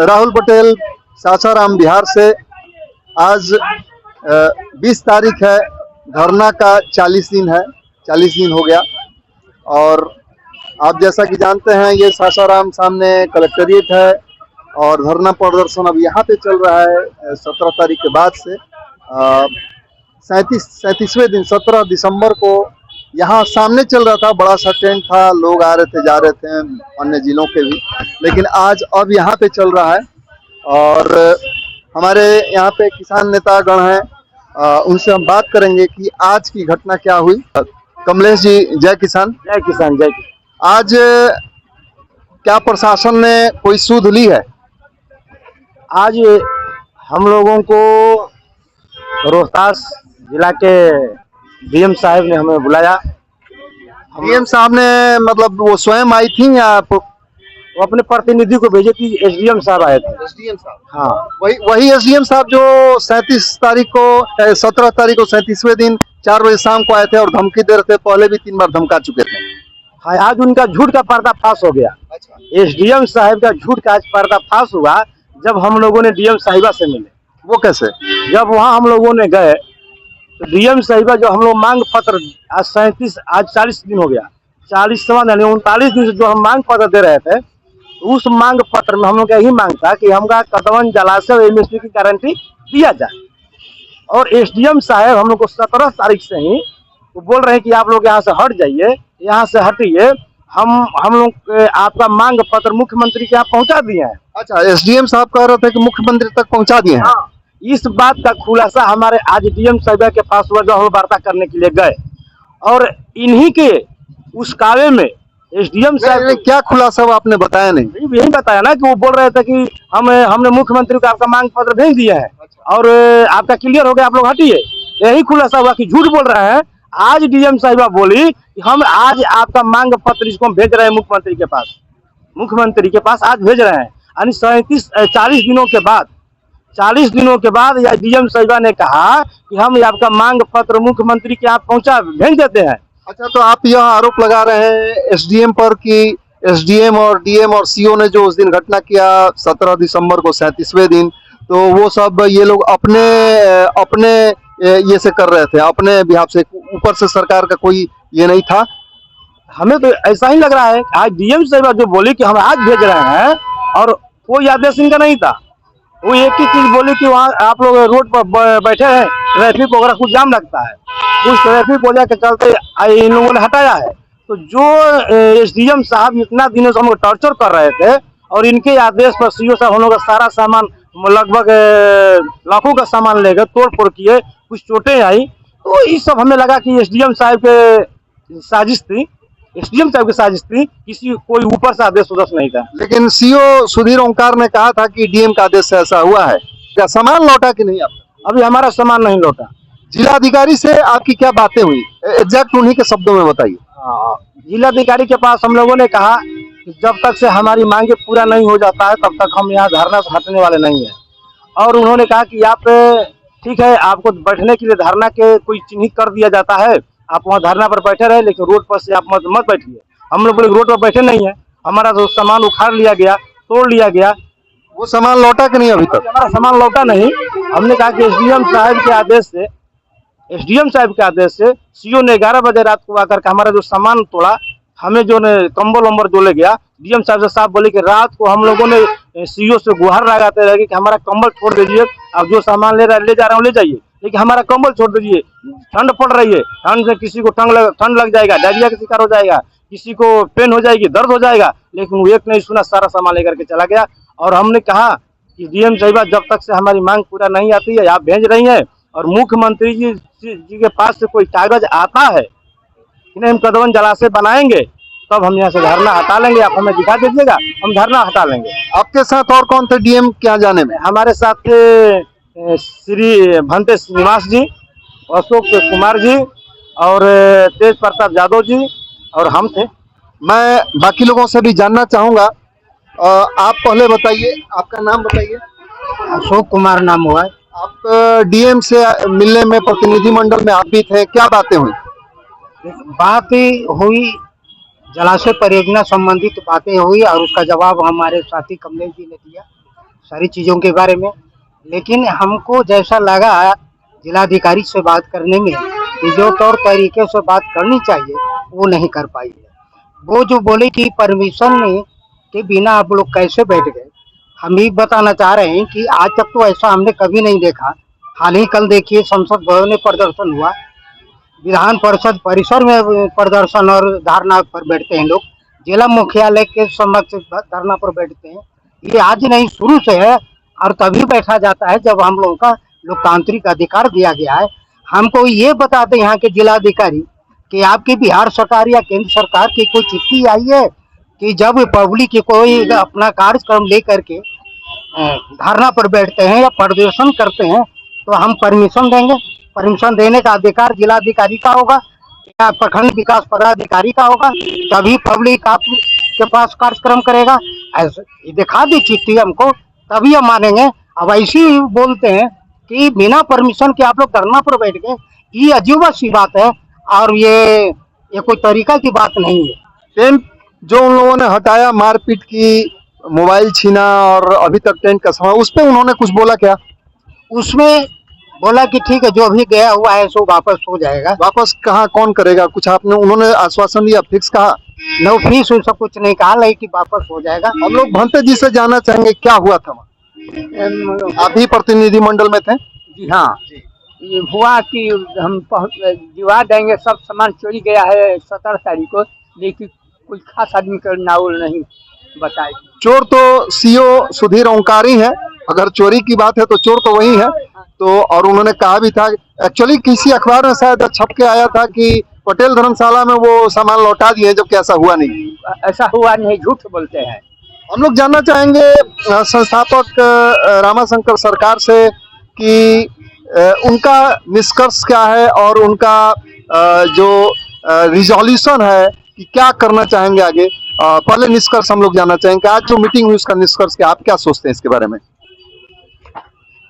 राहुल पटेल, सासाराम, बिहार से। आज 20 तारीख है, धरना का 40 दिन है, 40 दिन हो गया। और आप जैसा कि जानते हैं, ये सासाराम सामने कलेक्ट्रेट है और धरना प्रदर्शन अब यहाँ पे चल रहा है 17 तारीख के बाद से। 37वें दिन 17 दिसंबर को यहाँ सामने चल रहा था, बड़ा सा टेंट था, लोग आ रहे थे, जा रहे थे, अन्य जिलों के भी। लेकिन आज अब यहाँ पे चल रहा है और हमारे यहाँ पे किसान नेतागण हैं, उनसे हम बात करेंगे कि आज की घटना क्या हुई। कमलेश जी, जय किसान। जय किसान, जय किसान। आज क्या प्रशासन ने कोई सूद ली है? आज हम लोगों को रोहतास जिला के डीएम साहब ने हमें बुलाया। डीएम साहब ने मतलब वो स्वयं आई थी या वो अपने प्रतिनिधि को भेजे कि एसडीएम साहब आए थे। एसडीएम साहब? हाँ, वही एसडीएम साहब जो 17 तारीख को 37वें दिन 4 बजे शाम को आए थे और धमकी दे रहे थे, पहले भी 3 बार धमका चुके थे। हाँ, आज उनका झूठ का पर्दाफाश हो गया। अच्छा। एसडीएम साहब का झूठ का आज पर्दाफाश हुआ जब हम लोगों ने डीएम साहिबा से मिले। वो कैसे? जब वहाँ हम लोगों ने गए तो डीएम साहिबा जो हम लोग मांग पत्र आज 40 दिन हो गया, 39 दिन से जो हम मांग पत्र दे रहे थे, उस मांग पत्र में हम लोग का यही मांग था कि हमका कदवन जलाशय एमएसपी की गारंटी दिया जाए। और एसडीएम साहब हम लोग को 17 तारीख से ही वो बोल रहे हैं कि आप लोग यहाँ से हट जाइए, यहाँ से हटिए, हम लोग आपका मांग पत्र मुख्यमंत्री के यहाँ पहुँचा दिए हैं। अच्छा, एसडीएम साहब कह रहे थे कि मुख्यमंत्री तक पहुँचा दिए हैं। हाँ, इस बात का खुलासा हमारे आज डीएम साहिबा के पास हुआ, जो हम वार्ता करने के लिए गए। और इन्हीं के उस कावे में एसडीएम साहब क्या खुलासा हुआ, आपने बताया नहीं? यही बताया ना कि वो बोल रहे थे कि हमने मुख्यमंत्री को आपका मांग पत्र भेज दिया है और आपका क्लियर हो गया, आप लोग हटिए। यही खुलासा हुआ कि झूठ बोल रहे हैं। आज डीएम साहिबा बोली कि हम आज आपका मांग पत्र इसको हम भेज रहे हैं मुख्यमंत्री के पास आज भेज रहे हैं। यानी 40 दिनों के बाद या डीएम साहिबा ने कहा कि हम आपका मांग पत्र मुख्यमंत्री के यहाँ भेज देते हैं। अच्छा, तो आप यह आरोप लगा रहे हैं एसडीएम पर कि एसडीएम और डीएम और सीओ ने जो उस दिन घटना किया 17 दिसंबर को 37वें दिन, तो वो सब ये लोग अपने ये से कर रहे थे, अपने बिहाफ से, ऊपर से सरकार का कोई ये नहीं था? हमें तो ऐसा ही लग रहा है। आज डीएम साहिबा जो बोली कि हम आज भेज रहे हैं और कोई आदेश इनका नहीं था। वो एक ही चीज बोली कि वहाँ आप लोग रोड पर बैठे हैं, ट्रैफिक वगैरह कुछ जाम लगता है, उस ट्रैफिक वजह के चलते इन लोगों ने हटाया है। तो जो एसडीएम साहब इतना दिनों से हम लोग टॉर्चर कर रहे थे और इनके आदेश पर सीओ साहब हम लोग का सारा सामान, लगभग लाखों का सामान लेकर तोड़ फोड़ किए, कुछ चोटें आई। तो ये सब हमें लगा कि एसडीएम साहब के साजिश थी, कोई ऊपर से आदेश उदेश नहीं था। लेकिन सीओ सुधीर ओंकार ने कहा था कि डीएम का आदेश से ऐसा हुआ है। क्या सामान लौटा कि नहीं? अभी हमारा सामान नहीं लौटा। जिलाधिकारी से आपकी क्या बातें हुई, एग्जैक्ट उन्हीं के शब्दों में बताइए। जिलाधिकारी के पास हम लोगों ने कहा कि जब तक से हमारी मांगे पूरा नहीं हो जाता है तब तक हम यहाँ धरना से हटने वाले नहीं है। और उन्होंने कहा कि आप ठीक है, आपको बैठने के लिए धरना के कोई चिन्हित कर दिया जाता है, आप वहाँ धरना पर बैठे रहे, लेकिन रोड पर से आप मत बैठिए। हम लोग बोले रोड पर बैठे नहीं है, हमारा जो सामान उखाड़ लिया गया, तोड़ लिया गया। वो सामान लौटा कि नहीं? अभी तक हमारा सामान लौटा नहीं। हमने कहा कि एसडीएम साहब के आदेश से सीओ ने 11 बजे रात को आकर के हमारा जो सामान तोड़ा, हमें जो ने कंबल वम्बर जो ले गया, डीएम साहब से साहब बोले कि रात को हम लोगों ने सीओ से गुहार लगाते रहे कि हमारा कंबल छोड़ दीजिए, आप जो सामान ले जा रहे हो ले जाइए, लेकिन हमारा कंबल छोड़ दीजिए, ठंड पड़ रही है, ठंड से किसी को ठंड लग जाएगा, डायरिया का शिकार हो जाएगा, किसी को पेन हो जाएगी, दर्द हो जाएगा। लेकिन वो एक नहीं सुना, सारा सामान लेकर के चला गया। और हमने कहा कि डीएम साहिबा जब तक से हमारी मांग पूरा नहीं आती है, आप भेज रही हैं और मुख्यमंत्री जी के पास से कोई कागज आता है कि नहीं हम कदवन जलाशय बनाएंगे, तब हम यहाँ से धरना हटा लेंगे। आप हमें दिखा दीजिएगा, हम धरना हटा लेंगे। आपके साथ और कौन थे डीएम क्या जाने में? हमारे साथ थे श्री भंते श्रीनिवास जी, अशोक कुमार जी और तेज प्रताप यादव जी और हम थे। मैं बाकी लोगों से भी जानना चाहूँगा। आप पहले बताइए, आपका नाम बताइए। अशोक कुमार नाम हुआ है। आप डीएम से मिलने में प्रतिनिधिमंडल में आप भी थे, क्या बातें हुई? बात हुई, जलाशय परियोजना संबंधित बातें हुई और उसका जवाब हमारे साथी कमलेश जी ने दिया। सारी चीज़ों के बारे में, लेकिन हमको जैसा लगा जिलाधिकारी से बात करने में कि जो तौर तरीके से बात करनी चाहिए वो नहीं कर पाई है। वो जो बोले कि परमिशन के बिना आप लोग कैसे बैठ गए, हम भी बताना चाह रहे हैं कि आज तक तो ऐसा हमने कभी नहीं देखा। हाल ही कल देखिए संसद भवन में प्रदर्शन हुआ, विधान परिषद परिसर में प्रदर्शन और धरना पर बैठते हैं लोग, जिला मुख्यालय के समक्ष धरना पर बैठते हैं। ये आज नहीं शुरू से है और तभी बैठा जाता है जब हम लोगों का लोकतांत्रिक अधिकार दिया गया है। हमको ये बताते यहाँ के जिलाधिकारी कि आपकी बिहार सरकार या केंद्र सरकार की कोई चिट्ठी आई है कि जब पब्लिक कोई अपना कार्यक्रम लेकर के धरना पर बैठते हैं या प्रदर्शन करते हैं तो हम परमिशन देंगे। परमिशन देने का अधिकार जिलाधिकारी का होगा या प्रखंड विकास पदाधिकारी का होगा, तभी पब्लिक आपके पास कार्यक्रम करेगा। ऐसे दिखा दी चिट्ठी हमको तभी हम मानेंगे। अब ऐसे ही बोलते हैं कि बिना परमिशन के आप लोग धरना पर बैठ गए, ये अजीब सी बात है और ये कोई तरीका की बात नहीं है। टेंट जो उन लोगों ने हटाया, मारपीट की, मोबाइल छीना और अभी तक टेंट का समय, उस पे उन्होंने कुछ बोला क्या? उसमें बोला कि ठीक है जो अभी गया हुआ है सो वापस हो जाएगा। वापस कहाँ, कौन करेगा? कुछ आपने, उन्होंने आश्वासन दिया, फिक्स कहा? नो फीस सब कुछ नहीं कहा, लेकिन वापस हो जाएगा। हम लोग भंते जी से जानना चाहेंगे क्या हुआ था वहाँ? आप भी प्रतिनिधि मंडल में थे? जी हाँ, ये हुआ कि हम दिवा देंगे, सब सामान चोरी गया है 17 तारीख को, लेकिन कोई खास आदमी का नाम नहीं बताए। चोर तो सीओ सुधीर ओंकारी है, अगर चोरी की बात है तो चोर तो वही है। तो और उन्होंने कहा भी था, एक्चुअली किसी अखबार में शायद छप के आया था कि पटेल धर्मशाला में वो सामान लौटा दिए, जबकि ऐसा हुआ नहीं। ऐसा हुआ नहीं, झूठ बोलते हैं। हम लोग जानना चाहेंगे संस्थापक रामाशंकर सरकार से कि उनका निष्कर्ष क्या है और उनका जो रिजोल्यूशन है कि क्या करना चाहेंगे आगे। पहले निष्कर्ष हम लोग जानना चाहेंगे, आज जो मीटिंग हुई उसका निष्कर्ष क्या, आप क्या सोचते हैं इसके बारे में?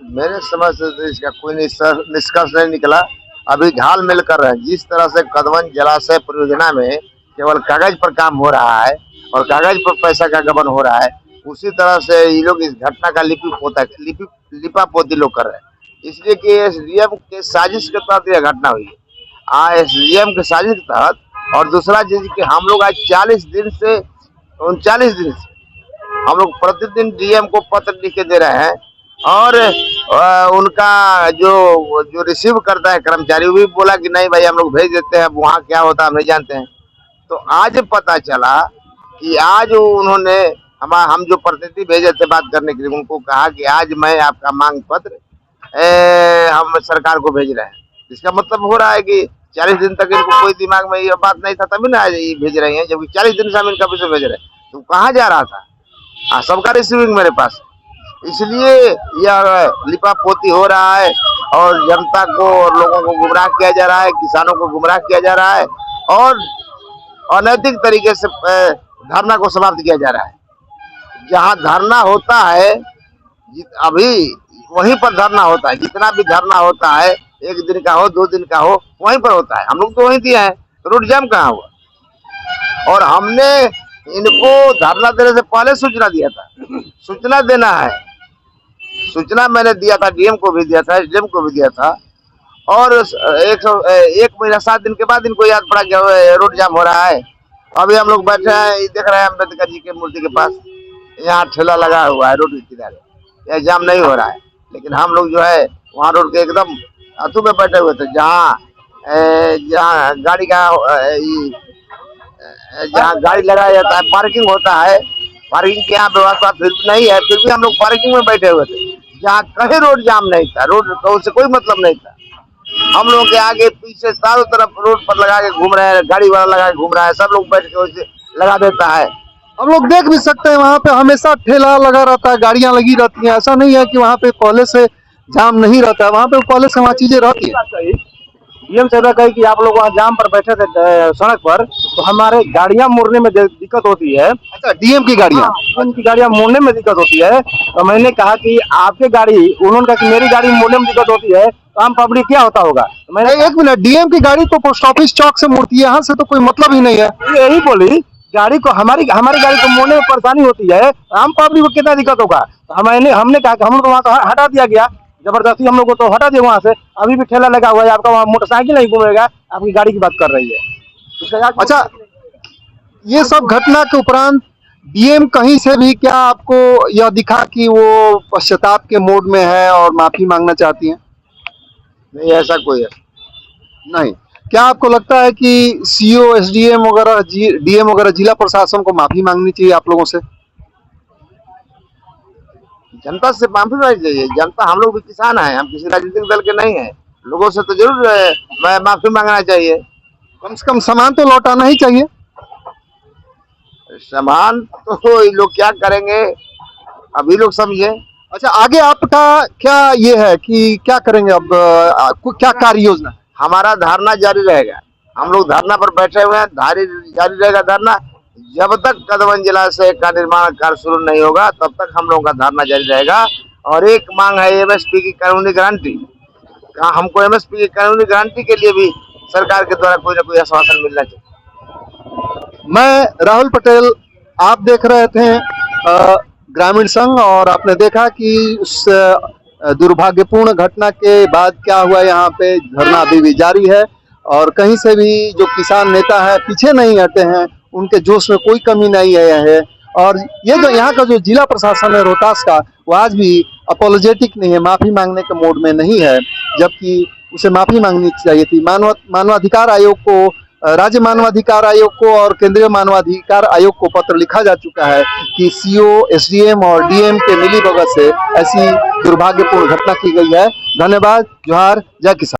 मेरे समझ से तो इसका कोई निष्कर्ष नहीं निकला। अभी घाल मिल कर रहे हैं। जिस तरह से कदवन जलाशय परियोजना में केवल कागज पर काम हो रहा है और कागज पर पैसा का गबन हो रहा है, उसी तरह से ये लोग इस घटना का लिपापोती लोग कर रहे हैं। इसलिए कि एसडीएम के साजिश के तहत यह घटना हुई है। एसडीएम के साजिश के तहत। और दूसरा चीज कि हम लोग आज 39 दिन से हम लोग प्रतिदिन डीएम को पत्र लिख के दे रहे हैं और उनका जो रिसीव करता है कर्मचारी, वो भी बोला कि नहीं भाई हम लोग भेज देते हैं, वहाँ क्या होता है हम नहीं जानते हैं। तो आज पता चला कि आज उन्होंने हम जो प्रतिनिधि भेजे थे बात करने के लिए, उनको कहा कि आज मैं आपका मांग पत्र हम सरकार को भेज रहे हैं। इसका मतलब हो रहा है कि 40 दिन तक इनको कोई दिमाग में ये बात नहीं था, तभी ना आज ये भेज रहे हैं, जबकि 40 दिन से हम इनका विषय भेज रहे हैं। तो कहाँ जा रहा था? सबका रिसीविंग मेरे पास। इसलिए यह लिपापोती हो रहा है और जनता को और लोगों को गुमराह किया जा रहा है, किसानों को गुमराह किया जा रहा है और अनैतिक तरीके से धरना को समाप्त किया जा रहा है। जहाँ धरना होता है अभी वहीं पर धरना होता है। जितना भी धरना होता है, 1 दिन का हो 2 दिन का हो, वहीं पर होता है। हम लोग तो वहीं दिए हैं, रोड जाम कहाँ हुआ? और हमने इनको धरना देने से पहले सूचना दिया था। सूचना देना है, सूचना मैंने दिया था, डीएम को भी दिया था, एसडीएम को भी दिया था। और 1 महीना 7 दिन के बाद इनको याद पड़ा कि रोड जाम हो रहा है। अभी हम लोग बैठे हैं, देख रहे हैं अम्बेडकर जी के मूर्ति के पास, यहाँ ठेला लगा हुआ है रोड के किनारे, यह जाम नहीं हो रहा है। लेकिन हम लोग जो है वहाँ रोड के एकदम अतु में बैठे हुए थे, जहाँ गाड़ी का जहाँ गाड़ी लगाया जाता है, पार्किंग होता है, पार्किंग की यहाँ व्यवस्था फिर भी नहीं है, फिर भी हम लोग पार्किंग में बैठे हुए थे, जहाँ कहीं रोड जाम नहीं था, रोड तो उससे कोई मतलब नहीं था। हम लोगों के आगे पीछे चारों तरफ रोड पर लगा के घूम रहे हैं, गाड़ी वाला लगा के घूम रहा है, सब लोग बैठ के उसे लगा देता है। हम लोग देख भी सकते हैं वहाँ पे हमेशा ठेला लगा रहता है, गाड़ियाँ लगी रहती हैं। ऐसा नहीं है कि वहाँ पे पहले से जाम नहीं रहता है, वहाँ पे पहले से वहाँ चीजें रहती है। डीएम साहब कही कि आप लोग वहाँ जाम पर बैठे थे सड़क पर, तो हमारे गाड़ियाँ मुड़ने में दिक्कत होती है। अच्छा, डीएम की गाड़ियाँ? डीएम की गाड़ियाँ मोड़ने में दिक्कत होती है। तो मैंने कहा कि आपके गाड़ी, उन्होंने कहा कि मेरी गाड़ी मोड़ने में दिक्कत होती है, तो आम पब्लिक क्या होता होगा? तो मैंने 1 मिनट, डीएम की गाड़ी तो पोस्ट ऑफिस चौक से मुड़ती है, यहाँ से तो कोई मतलब ही नहीं है। यही बोली गाड़ी को हमारी गाड़ी को मोड़ने में परेशानी होती है, आम पब्लिक को कितना दिक्कत होगा। तो हमने कहा कि हम लोग तो वहाँ का हटा दिया गया, जबरदस्ती हम लोग को तो हटा दिया वहाँ से। अभी भी ठेला लगा हुआ है, आपका वहाँ मोटरसाइकिल नहीं घूमेगा, आपकी गाड़ी की बात कर रही है। अच्छा, ये सब घटना के उपरांत डीएम कहीं से भी क्या आपको यह दिखा कि वो पश्चाताप के मोड में है और माफी मांगना चाहती हैं? नहीं, ऐसा कोई है नहीं। क्या आपको लगता है कि सीओ, एसडीएम वगैरह, डीएम वगैरह जिला प्रशासन को माफी मांगनी चाहिए आप लोगों से? जनता से माफी मांगनी चाहिए। जनता, हम लोग भी किसान हैं, हम किसी राजनीतिक दल के नहीं हैं। लोगों से तो जरूर माफी मांगना चाहिए। कम से कम सामान तो लौटाना ही चाहिए। सामान तो ये लोग क्या करेंगे, अभी लोग समझे। अच्छा, आगे आपका क्या ये है कि क्या करेंगे अब, क्या कार्य योजना है? हमारा धरना जारी रहेगा। हम लोग धरना पर बैठे हुए हैं, जारी रहेगा धरना जब तक कदमन जिला से का निर्माण कार्य शुरू नहीं होगा, तब तक हम लोगों का धरना जारी रहेगा। और एक मांग है एमएसपी की कानूनी गारंटी। हमको एमएसपी की कानूनी गारंटी के लिए भी सरकार के द्वारा कोई ना कोई आश्वासन मिलना चाहिए। मैं राहुल पटेल, आप देख रहे थे ग्रामीण संघ, और आपने देखा कि उस दुर्भाग्यपूर्ण घटना के बाद क्या हुआ। यहाँ पे धरना अभी भी जारी है और कहीं से भी जो किसान नेता है पीछे नहीं हटे हैं, उनके जोश में कोई कमी नहीं आया है। और ये जो यहाँ का जो जिला प्रशासन है रोहतास का, वो आज भी अपोलोजेटिक नहीं है, माफी मांगने के मोड में नहीं है, जबकि उसे माफी मांगनी चाहिए थी। मानवाधिकार आयोग को, राज्य मानवाधिकार आयोग को और केंद्रीय मानवाधिकार आयोग को पत्र लिखा जा चुका है कि सीओ, एसडीएम और डीएम के मिलीभगत से ऐसी दुर्भाग्यपूर्ण घटना की गई है। धन्यवाद, जोहार, जय किसान।